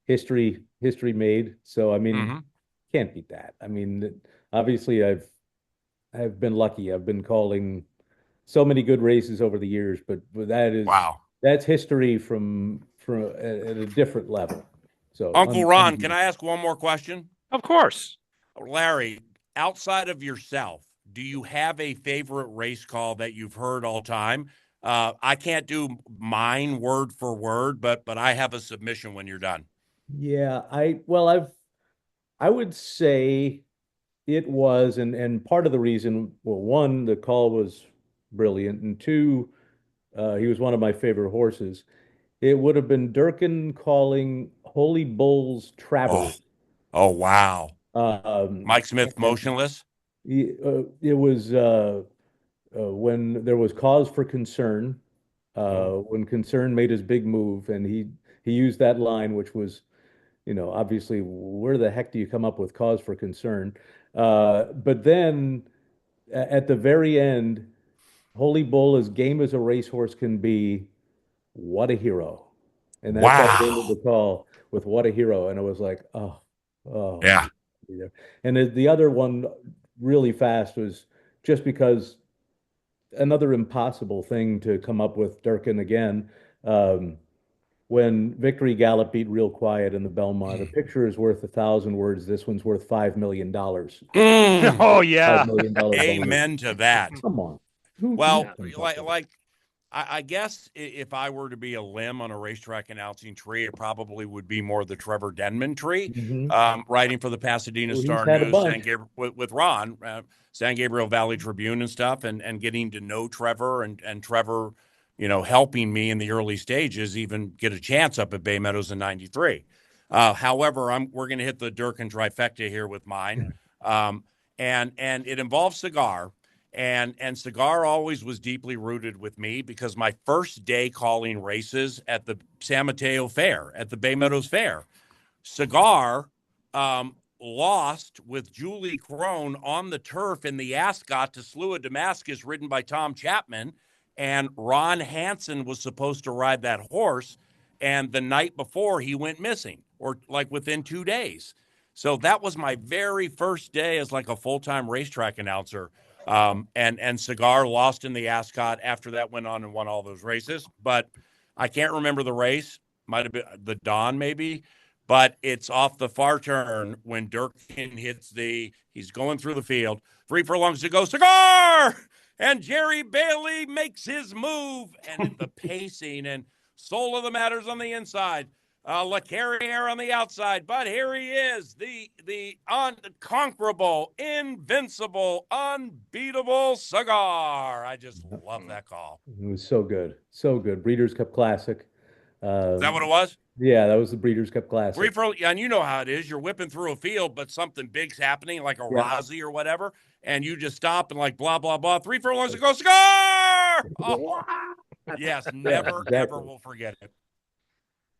History made. So, I mean, can't beat that. I mean, obviously I've been lucky. I've been calling so many good races over the years, but that's history from at a different level. So Uncle Ron, can I ask one more question? Of course. Larry, outside of yourself, do you have a favorite race call that you've heard all time? I can't do mine word for word, but I have a submission when you're done. Yeah, I would say it was, and part of the reason, well, one, the call was brilliant, and two, he was one of my favorite horses. It would have been Durkin calling Holy Bull's Oh, Travers. oh wow. Um, Mike Smith motionless. it was when there was cause for concern, when concern made his big move, and he used that line, which was, obviously, where the heck do you come up with cause for concern? But then at the very end, Holy Bull, as game as a racehorse can be, what a hero. And that's how he ended Wow. the call with what a hero. And it was like, oh. Yeah. And the other one really fast was just because another impossible thing to come up with Durkin again. When Victory Gallop beat Real Quiet in the Belmont, a picture is worth 1,000 words. This one's worth $5 million. Oh yeah. $5 million bonus. Amen to that. Come on. Well, I guess if I were to be a limb on a racetrack announcing tree, it probably would be more the Trevor Denman tree. Writing for the Pasadena Star News with Ron, San Gabriel Valley Tribune and stuff, and getting to know Trevor and Trevor, helping me in the early stages even get a chance up at Bay Meadows in '93. However, we're going to hit the Durkin trifecta here with mine, and it involves Cigar. And Cigar always was deeply rooted with me because my first day calling races at the San Mateo Fair, at the Bay Meadows Fair, Cigar lost with Julie Crone on the turf in the Ascot to Slew of Damascus, ridden by Tom Chapman. And Ron Hansen was supposed to ride that horse. And the night before, he went missing, or like within 2 days. So that was my very first day as like a full-time racetrack announcer. And Cigar lost in the Ascot. After that, went on and won all those races. But I can't remember the race. Might have been the Dawn, maybe. But it's off the far turn when Durkin hits he's going through the field. 3 furlongs to go. Cigar! And Jerry Bailey makes his move. And the pacing and soul of the matters on the inside. Le Carrière on the outside, but here he is, the unconquerable, invincible, unbeatable Cigar. I just love that call. It was so good. So good. Breeders' Cup Classic. Is that what it was? Yeah, that was the Breeders' Cup Classic. And you know how it is. You're whipping through a field, but something big's happening, like a Rossi or whatever, and you just stop and like blah, blah, blah. 3 furlongs to go, Cigar! Oh, yes, never, ever will forget it.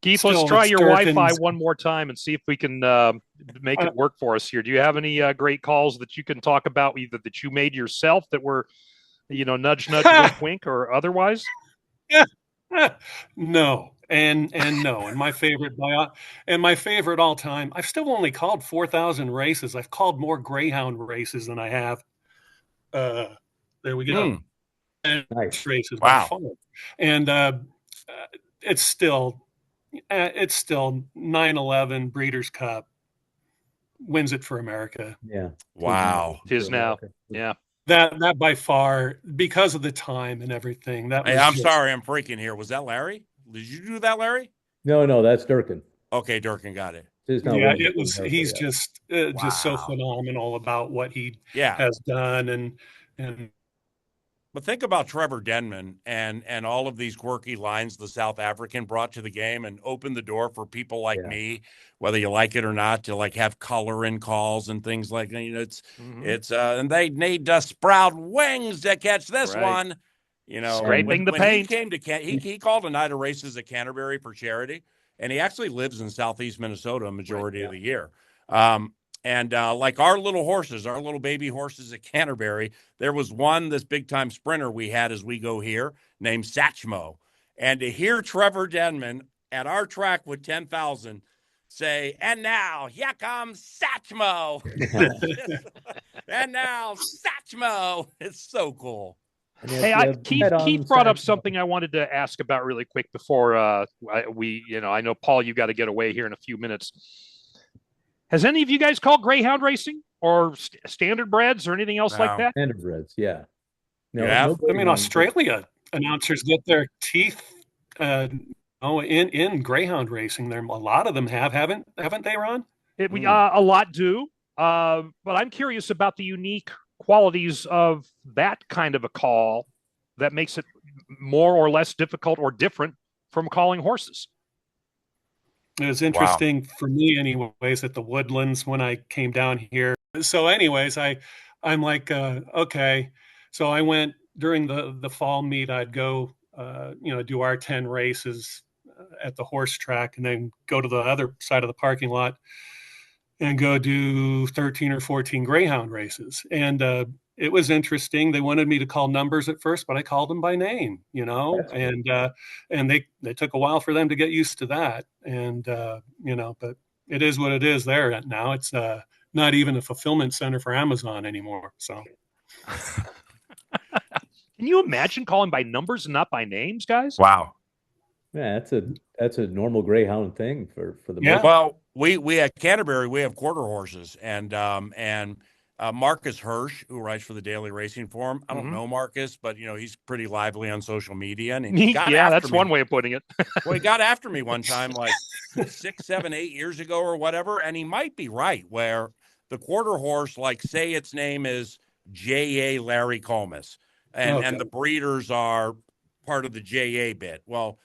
Keith, let's try your Wi-Fi one more time and see if we can make it work for us here. Do you have any great calls that you can talk about, either that you made yourself that were, nudge, nudge, wink, wink, or otherwise? No, and no. And my favorite all time. I've still only called 4,000 races. I've called more Greyhound races than I have. There we go. Nice. Races. Wow. And it's still 9/11 Breeders' Cup wins it for America. Yeah. Wow. Tis now. Yeah. That by far, because of the time and everything. I'm sorry, I'm freaking here. Was that Larry? Did you do that, Larry? No, that's Durkin. Okay, Durkin got it. Yeah, it was. He's just so phenomenal about what he has done, and. But think about Trevor Denman and all of these quirky lines the South African brought to the game and opened the door for people like me, whether you like it or not, to like have color in calls and things like that. It's and they need to sprout wings to catch this one. Scraping the paint. He called a night of races at Canterbury for charity, and he actually lives in Southeast Minnesota a majority of the year. And like our little baby horses at Canterbury, there was this big-time sprinter we had as we go here named Satchmo. And to hear Trevor Denman at our track with 10,000 say, and now, here comes Satchmo. And now, Satchmo. It's so cool. Hey, Keith brought up something I wanted to ask about really quick before I know, Paul, you got to get away here in a few minutes. Has any of you guys called Greyhound racing? or standard breds or anything else like No. that? Standardbreds, yeah. No, You have? no I mean, greyhound. Australia announcers get their teeth in greyhound racing. There, a lot of them haven't they, Ron? A lot do, but I'm curious about the unique qualities of that kind of a call that makes it more or less difficult or different from calling horses. It was interesting for me, anyways, at the Woodlands when I came down here. So, anyways, I'm like, okay. So I went during the fall meet. I'd go, do our 10 races at the horse track, and then go to the other side of the parking lot and go do 13 or 14 greyhound races. And it was interesting. They wanted me to call numbers at first, but I called them by name, and they took a while for them to get used to that. And, but it is what it is there now. It's not even a fulfillment center for Amazon anymore. So. Can you imagine calling by numbers and not by names, guys? Wow. Yeah, that's a normal greyhound thing for the Yeah. most. Well, we at Canterbury, we have quarter horses, and Marcus Hirsch, who writes for the Daily Racing Forum. I don't know Marcus, but he's pretty lively on social media, and he got yeah, after that's me. one way of putting it. Well, he got after me one time, like 6, 7, 8 years ago or whatever, and he might be right. Where the quarter horse, like, say its name is J.A. Larry Collmus, and the breeders are part of the J.A. bit. Well,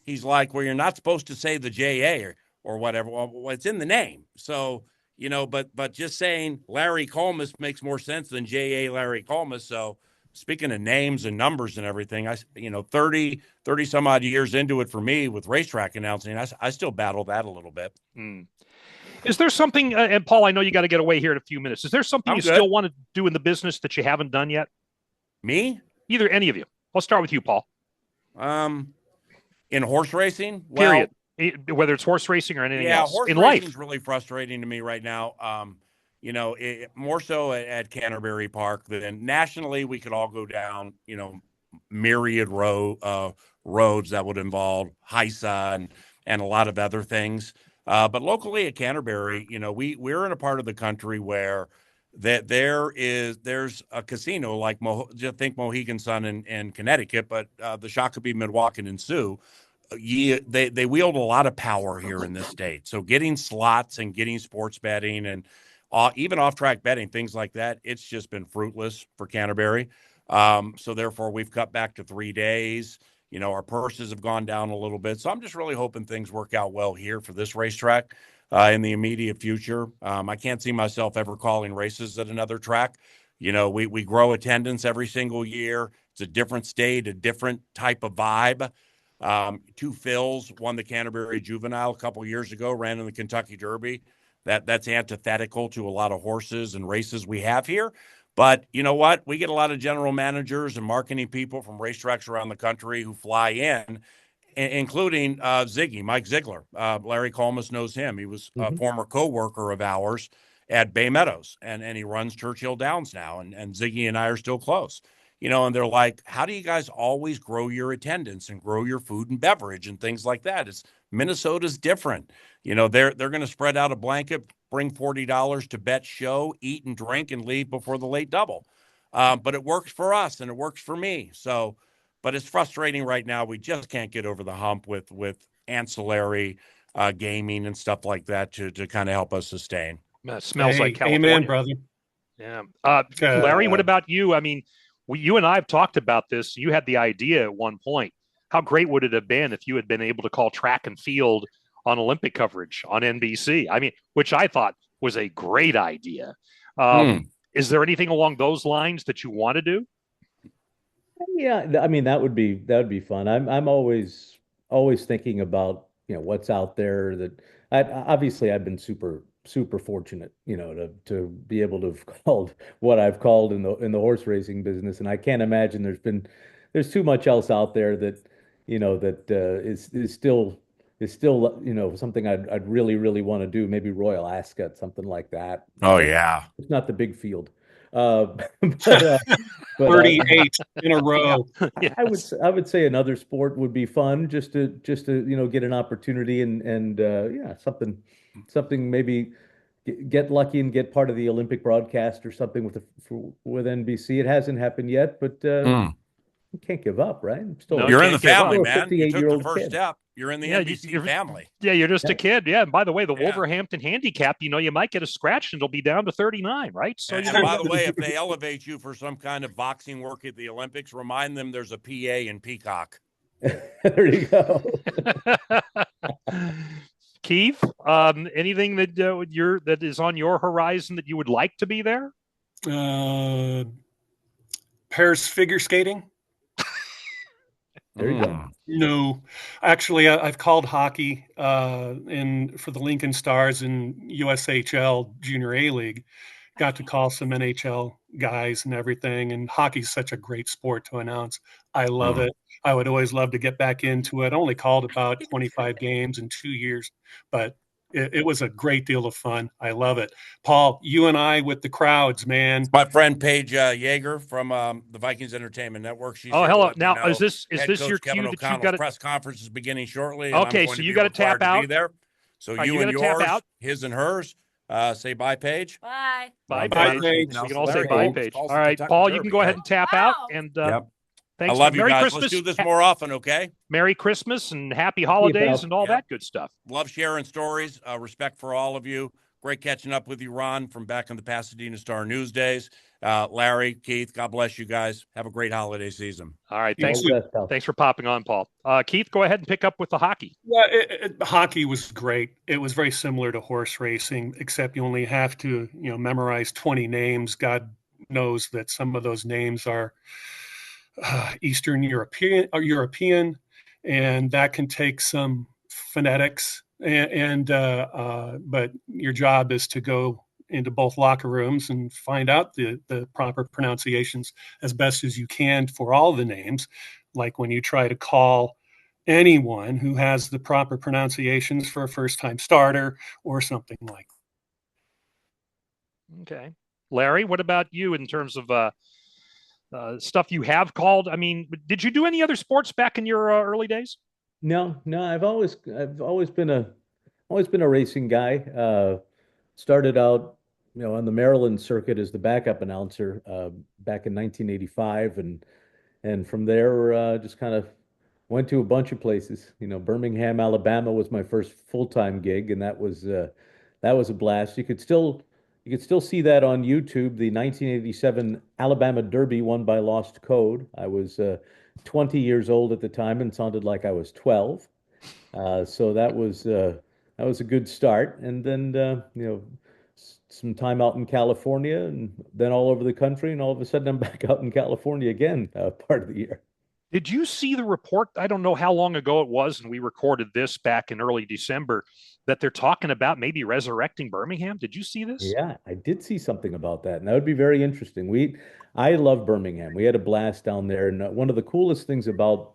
he's like, well, you're not supposed to say the J.A. or whatever. Well, it's in the name. So, but just saying Larry Collmus makes more sense than J.A. Larry Collmus. So speaking of names and numbers and everything, 30 some odd years into it for me with racetrack announcing, I still battle that a little bit. Is there something, and Paul, I know you got to get away here in a few minutes. Is there something still want to do in the business that you haven't done yet? Me? Either any of you. I'll start with you, Paul. In horse racing? Period. Whether it's horse racing or anything else. Horse in racing life. is really frustrating to me right now. More so at Canterbury Park than nationally. We could all go down, myriad roads that would involve HISA and a lot of other things. But locally at Canterbury, we're in a part of the country where there's a casino like just think Mohegan Sun in Connecticut, but the Shakopee, Milwaukee, and Sioux. They wield a lot of power here in this state. So getting slots and getting sports betting and even off-track betting, things like that, it's just been fruitless for Canterbury. So therefore, we've cut back to 3 days. Our purses have gone down a little bit. So I'm just really hoping things work out well here for this racetrack in the immediate future. I can't see myself ever calling races at another track. We grow attendance every single year. It's a different state, a different type of vibe. Two Phils won the Canterbury Juvenile a couple years ago, ran in the Kentucky Derby. That's antithetical to a lot of horses and races we have here. But you know what? We get a lot of general managers and marketing people from racetracks around the country who fly in, including Mike Ziegler. Larry Collmus knows him. He was a former co-worker of ours at Bay Meadows, and he runs Churchill Downs now. And Ziggy and I are still close. And they're like, how do you guys always grow your attendance and grow your food and beverage and things like that? Minnesota's different. They're going to spread out a blanket, bring $40 to bet, show, eat and drink, and leave before the late double. But it works for us and it works for me. So, but it's frustrating right now. We just can't get over the hump with ancillary gaming and stuff like that to kind of help us sustain. It smells like California. Amen, brother. Yeah. Larry, what about you? I mean, you and I have talked about this. You had the idea at one point. How great would it have been if you had been able to call track and field on Olympic coverage on NBC? I mean, which I thought was a great idea. Is there anything along those lines that you want to do? Yeah, I mean that would be fun. I'm always thinking about what's out there. That obviously I've been super fortunate, to be able to have called what I've called in the horse racing business, and I can't imagine there's too much else out there that is still something I'd really want to do. Maybe Royal Ascot, something like that. Oh yeah, it's not the big field. 38 in a row. Yes. I would say another sport would be fun, just to get an opportunity and something maybe get lucky and get part of the Olympic broadcast or something with NBC. It hasn't happened yet, but you can't give up, right? No, You're in the family, still a man. You took the 58-year-old first kid. step. You're in the NBC family. Yeah, you're just a kid. Yeah. And by the way, the Yeah. Wolverhampton handicap, you might get a scratch and it'll be down to 39, right? So, And by the way, if they elevate you for some kind of boxing work at the Olympics, remind them there's a PA in Peacock. There you go. Keith, anything that that is on your horizon that you would like to be there? Pairs figure skating. There you go. No, actually, I've called hockey for the Lincoln Stars in USHL Junior A League. Got to call some NHL guys and everything. And hockey's such a great sport to announce. I love it. I would always love to get back into it. Only called about 25 games in 2 years, but it was a great deal of fun. I love it. Paul, you and I with the crowds, man. My friend Paige Yeager from the Vikings Entertainment Network. She's hello. Now, is this Head your Coach cue Kevin that you O'Connell's got to? press conference is beginning shortly. Okay, so you got to tap out. Be there. So you and yours, his and hers. Say bye, Paige. Bye. Bye, Bye, Paige. Paige. We can all say bye, Paige. All right, Paul, you can go ahead and tap out. And thanks. I love you Merry guys. Christmas. Let's do this more often, okay? Merry Christmas and happy holidays and all that good stuff. Love sharing stories. Respect for all of you. Great catching up with you, Ron, from back in the Pasadena Star News days. Larry, Keith, God bless you guys. Have a great holiday season. All right. Thanks for popping on, Paul. Keith, go ahead and pick up with the hockey. Yeah, hockey was great. It was very similar to horse racing, except you only have to, memorize 20 names. God knows that some of those names are Eastern European, and that can take some phonetics. But your job is to go into both locker rooms and find out the proper pronunciations as best as you can for all the names. Like when you try to call anyone who has the proper pronunciations for a first-time starter or something like that. Okay. Larry, what about you in terms of stuff you have called? I mean, did you do any other sports back in your early days? No. I've always been a racing guy. Started out, on the Maryland circuit as the backup announcer back in 1985, and from there just kind of went to a bunch of places. Birmingham, Alabama was my first full-time gig, and that was a blast. You could still see that on YouTube. The 1987 Alabama Derby won by Lost Code. I was 20 years old at the time and sounded like I was 12. So that was a good start. And then some time out in California, and then all over the country, and all of a sudden I'm back out in California again, part of the year. Did you see the report? I don't know how long ago it was, and we recorded this back in early December, that they're talking about maybe resurrecting Birmingham. Did you see this? Yeah, I did see something about that, and that would be very interesting. I love Birmingham. We had a blast down there, and one of the coolest things about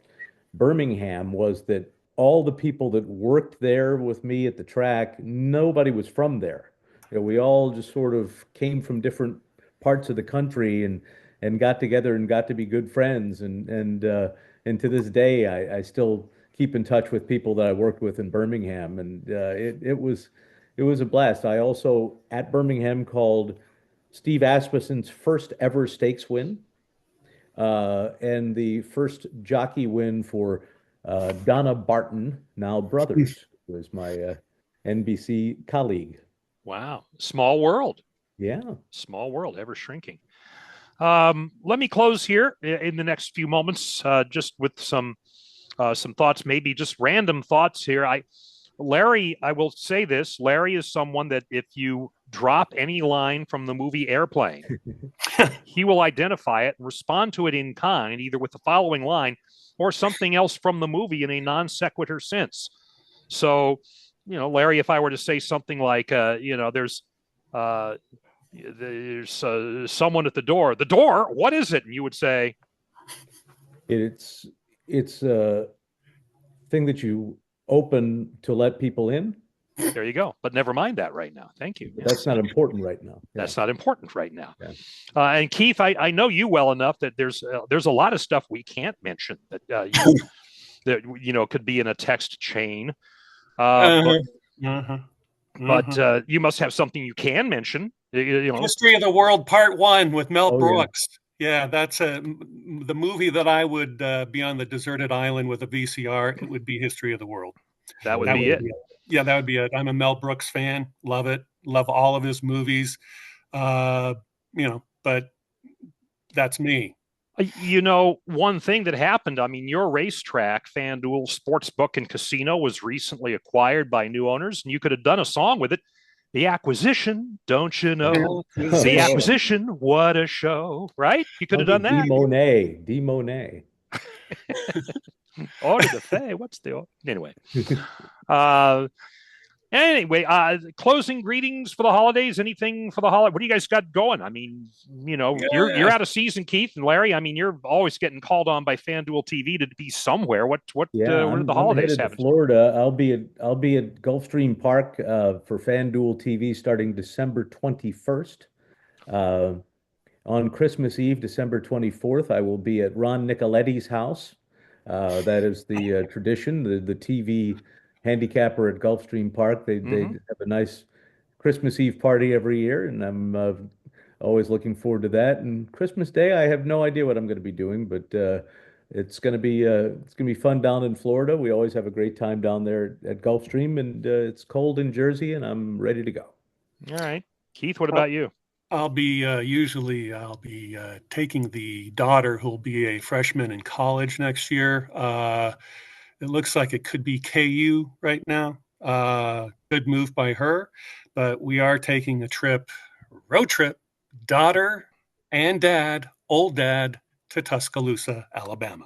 Birmingham was that all the people that worked there with me at the track, nobody was from there. We all just sort of came from different parts of the country and got together and got to be good friends. And to this day, I still keep in touch with people that I worked with in Birmingham, and it was a blast. I also at Birmingham called Steve Asmussen's first ever stakes win, and the first jockey win for Donna Barton, now Brothers, who is my NBC colleague. Wow. Small world. Yeah. Small world, ever shrinking. Let me close here in the next few moments, just with some thoughts, maybe just random thoughts here. Larry, I will say this. Larry is someone that if you drop any line from the movie Airplane, he will identify it and respond to it in kind, either with the following line or something else from the movie in a non sequitur sense. So, Larry, if I were to say something like, there's someone at the door, what is it? And you would say, it's a thing that you open to let people in. There you go. But never mind that right now. Thank you. That's not important right now. That's not important right now. Yeah. And Keith, I know you well enough that there's a lot of stuff we can't mention that that could be in a text chain. But But you must have something you can mention. You know, History of the World Part 1 with Mel Oh, Brooks. Yeah, that's the movie that I would be on the deserted island with a VCR. It would be History of the World. that would be it. Yeah, that would be it. I'm a Mel Brooks fan. Love it. Love all of his movies. But that's me. You know, one thing that happened, I mean, your racetrack, FanDuel Sportsbook and Casino, was recently acquired by new owners, and you could have done a song with it. The acquisition, don't you know? The acquisition, what a show, right? You could have done that. D Monet. Order the Fay. What's the anyway? Closing greetings for the holidays. Anything for the holiday? What do you guys got going? I mean, you know, you're out of season, Keith and Larry. I mean, you're always getting called on by FanDuel TV to be somewhere. What are the holidays having? Florida. I'll be at Gulfstream Park for FanDuel TV starting December 21st. On Christmas Eve, December 24th, I will be at Ron Nicoletti's house. That is the tradition. The TV handicapper at Gulfstream Park. They have a nice Christmas Eve party every year, and I'm always looking forward to that. And Christmas Day, I have no idea what I'm going to be doing, but it's going to be fun down in Florida. We always have a great time down there at Gulfstream, and it's cold in Jersey, and I'm ready to go. All right, Keith, what about you? I'll be taking the daughter who'll be a freshman in college next year. It looks like it could be KU right now. Good move by her, but we are taking a road trip, daughter and dad, old dad, to Tuscaloosa, Alabama.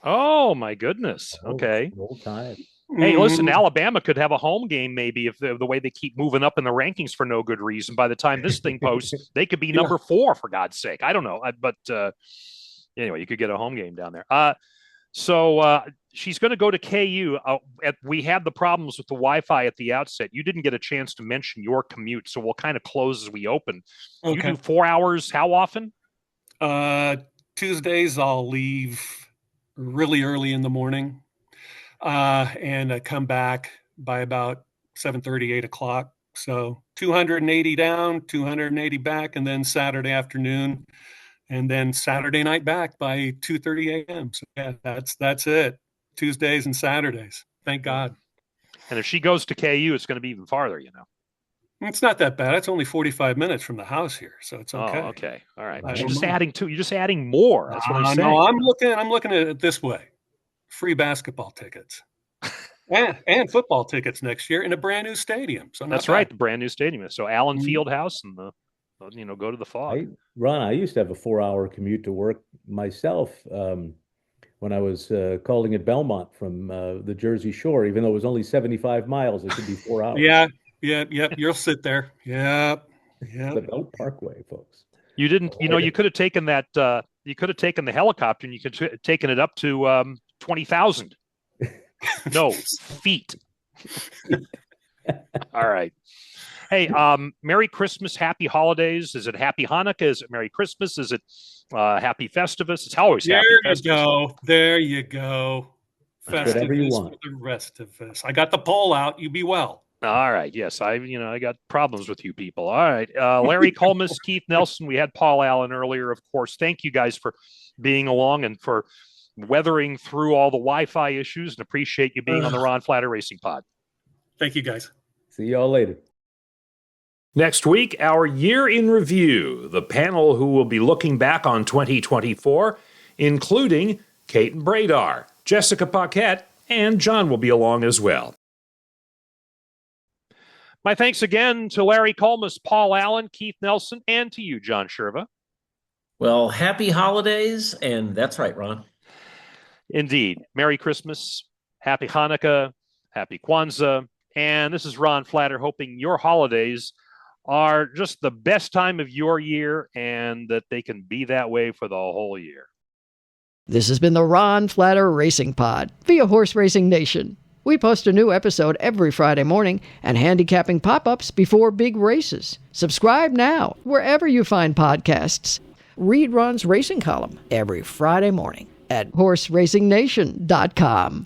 Oh my goodness. Okay. Old time. Hey, listen, Alabama could have a home game maybe if the way they keep moving up in the rankings for no good reason. By the time this thing posts, they could be number 4, for God's sake. I don't know. But anyway, you could get a home game down there. So she's going to go to KU. We had the problems with the Wi-Fi at the outset. You didn't get a chance to mention your commute, so we'll kind of close as we open. Okay. You do 4 hours how often? Tuesdays I'll leave really early in the morning. And I come back by about 7:30, 8 o'clock. So 280 down, 280 back, and then Saturday afternoon, and then Saturday night back by 2:30 a.m. So yeah, that's it. Tuesdays and Saturdays. Thank God. And if she goes to KU, it's going to be even farther, you know. It's not that bad. It's only 45 minutes from the house here, so it's okay. Oh, okay. All right. You're just adding more. That's what I'm saying. No, I'm looking at it this way. Free basketball tickets and football tickets next year in a brand new stadium. So that's right, the brand new stadium. So Allen Fieldhouse and go to the Fog. Ron, I used to have a 4-hour commute to work myself when I was calling at Belmont from the Jersey Shore. Even though it was only 75 miles, it could be 4 hours. Yeah. You'll sit there. Yeah. The Belt Parkway, folks. You didn't. You could have taken that. You could have taken the helicopter, and you could have taken it up to 20,000. No, feet. All right. Hey, Merry Christmas, Happy Holidays. Is it Happy Hanukkah? Is it Merry Christmas? Is it Happy Festivus? It's always Happy Festivus. There you go. Whatever you want. For the rest of us. I got the poll out. You be well. All right. Yes, I got problems with you people. All right. Larry Collmus, Keith Nelson. We had Paul Allen earlier, of course. Thank you guys for being along and for weathering through all the Wi-Fi issues, and appreciate you being on the Ron Flatter Racing Pod. Thank you, guys. See y'all later. Next week, our year in review, the panel who will be looking back on 2024, including Kate and Bradar, Jessica Paquette, and John will be along as well. My thanks again to Larry Collmus, Paul Allen, Keith Nelson, and to you, John Sherva. Well, happy holidays, and that's right, Ron. Indeed. Merry Christmas, Happy Hanukkah, Happy Kwanzaa, and this is Ron Flatter, hoping your holidays are just the best time of your year and that they can be that way for the whole year. This has been the Ron Flatter Racing Pod via Horse Racing Nation. We post a new episode every Friday morning and handicapping pop-ups before big races. Subscribe now wherever you find podcasts. Read Ron's racing column every Friday morning at horseracing.nation.com.